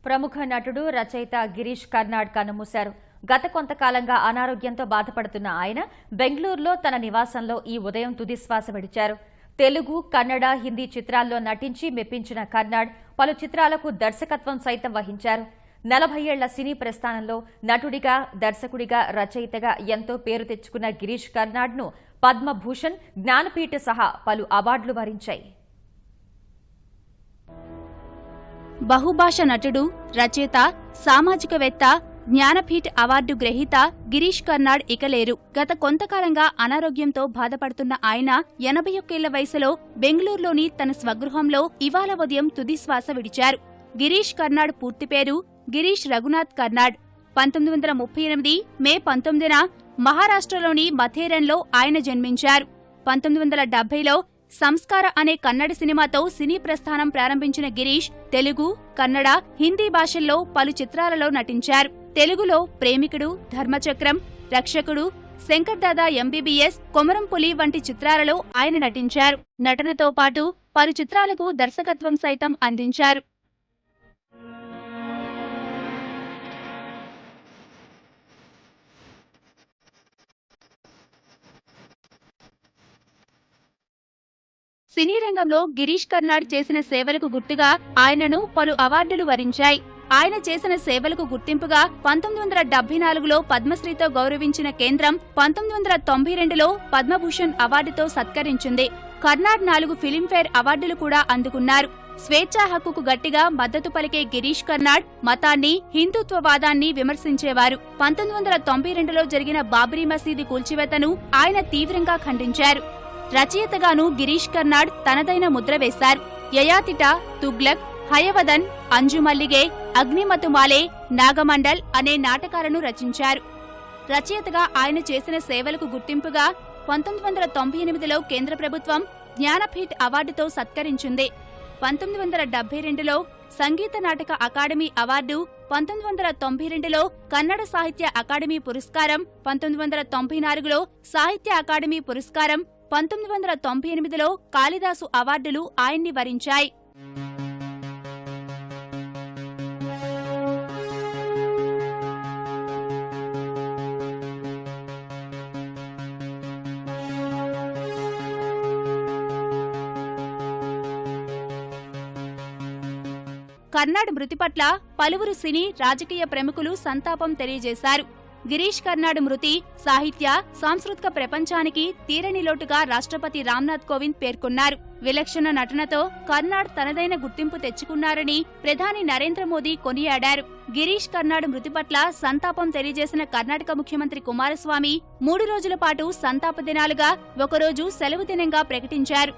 ప్రముఖ నటుడు రచయిత గిరీష్ కర్నాడ్ కన్నుమూశారు. గత కొంతకాలంగా అనారోగ్యంతో బాధపడుతున్న ఆయన బెంగళూరులో తన నివాసంలో ఈ ఉదయం తుదిశ్వాస విడిచారు. తెలుగు, కన్నడ, హిందీ చిత్రాల్లో నటించి మెప్పించిన కర్నాడ్ పలు చిత్రాలకు దర్శకత్వం సైతం వహించారు. 40 ఏళ్ల సినీ ప్రస్థానంలో నటుడిగా, దర్శకుడిగా, రచయితగా ఎంతో పేరు తెచ్చుకున్న గిరీష్ కర్నాడ్ను పద్మభూషణ్, జ్ఞానపీఠ సహా పలు అవార్డులు వరించాయి. బహుభాష నటుడు, రచయిత, సామాజికవేత్త, జ్ఞానపీఠ్ అవార్డు గ్రహీత గిరీష్ కర్నాడ్ ఇక లేరు. గత కొంతకాలంగా అనారోగ్యంతో బాధపడుతున్న ఆయన 81 ఏళ్ల వయసులో బెంగళూరులోని తన స్వగృహంలో ఇవాళ ఉదయం తుదిశ్వాస విడిచారు. గిరీష్ కర్నాడ్ పూర్తి పేరు గిరీష్ రఘునాథ్ కర్నాడ్. 1938 మే 19న మహారాష్ట్రలోని మథేరన్లో ఆయన జన్మించారు. 1970లో సంస్కార అనే కన్నడ సినిమాతో సినీ ప్రస్థానం ప్రారంభించిన గిరీష్ తెలుగు, కన్నడ, హిందీ భాషల్లో పలు చిత్రాలలో నటించారు. తెలుగులో ప్రేమికుడు, ధర్మచక్రం, రక్షకుడు, శంకర్దాదా ఎంబీబీఎస్, కొమరంపులి వంటి చిత్రాలలో ఆయన నటించారు. నటనతో పాటు పలు చిత్రాలకు దర్శకత్వం సైతం అందించారు. సినీ రంగంలో గిరీష్ కర్నాడ్ చేసిన సేవలకు గుర్తుగా ఆయనను పలు అవార్డులు వరించాయి. ఆయన చేసిన సేవలకు గుర్తింపుగా 1974లో పద్మశ్రీతో గౌరవించిన కేంద్రం 1992లో పద్మభూషణ్ అవార్డుతో సత్కరించింది. కర్నాడ్ 4 ఫిలింఫేర్ అవార్డులు కూడా అందుకున్నారు. స్వేచ్ఛా హక్కుకు గట్టిగా మద్దతు పలికే గిరీష్ కర్నాడ్ మతాన్ని, హిందుత్వవాదాన్ని విమర్శించేవారు. 1992లో జరిగిన బాబ్రీ మసీదు కూల్చివేతను ఆయన తీవ్రంగా ఖండించారు. రచయితగాను గిరీష్ కర్నాడ్ తనదైన ముద్ర వేశారు. యయాతిట, తుగ్లక్, హయవదన్, అంజుమల్లిగే, అగ్నిమతుమాలే, నాగమండల్ అనే నాటకాలను రచించారు. రచయితగా ఆయన చేసిన సేవలకు గుర్తింపుగా 1998లో కేంద్ర ప్రభుత్వం జ్ఞానపీఠ్ అవార్డుతో సత్కరించింది. 1972లో సంగీత నాటక అకాడమీ అవార్డు, 1992లో కన్నడ సాహిత్య అకాడమీ పురస్కారం, 1994లో సాహిత్య అకాడమీ పురస్కారం, 1998లో కాళిదాసు అవార్డులు ఆయన్ని వరించాయి. కర్నాడ్ మృతి పట్ల పలువురు సినీ, రాజకీయ ప్రముఖులు సంతాపం తెలియజేశారు. గిరీష్ కర్నాడ్ మృతి సాహిత్య, సాంస్కృతిక ప్రపంచానికి తీరని లోటుగా రాష్ట్రపతి రామ్నాథ్ కోవింద్ పేర్కొన్నారు. విలక్షణ నటనతో కర్నాడ్ తనదైన గుర్తింపు తెచ్చుకున్నారని ప్రధాని నరేంద్ర మోదీ కొనియాడారు. గిరీష్ కర్నాడ్ మృతి పట్ల సంతాపం తెలియజేసిన కర్ణాటక ముఖ్యమంత్రి కుమారస్వామి 3 రోజుల పాటు సంతాప దినాలుగా ఒకరోజు సెలవు దినంగా ప్రకటించారు.